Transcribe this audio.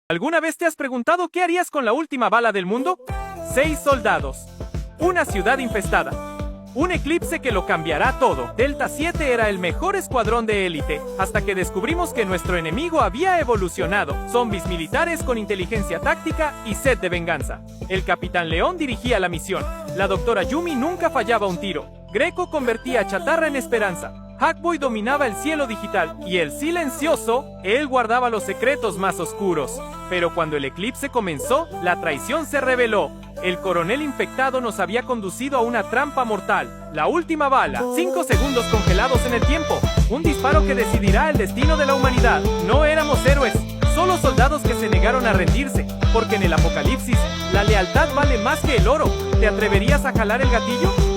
¿Alguna vez te has preguntado qué harías con la última bala del mundo? 6 soldados. Una ciudad infestada. Un eclipse que lo cambiará todo. Delta 7 era el mejor escuadrón de élite, hasta que descubrimos que nuestro enemigo había evolucionado. Zombies militares con inteligencia táctica y sed de venganza. El Capitán León dirigía la misión. La doctora Yumi nunca fallaba un tiro. Greco convertía chatarra en esperanza. Hackboy dominaba el cielo digital, y el silencioso, él guardaba los secretos más oscuros. Pero cuando el eclipse comenzó, la traición se reveló. El coronel infectado nos había conducido a una trampa mortal. La última bala. 5 segundos congelados en el tiempo. Un disparo que decidirá el destino de la humanidad. No éramos héroes, solo soldados que se negaron a rendirse. Porque en el apocalipsis, la lealtad vale más que el oro. ¿Te atreverías a jalar el gatillo?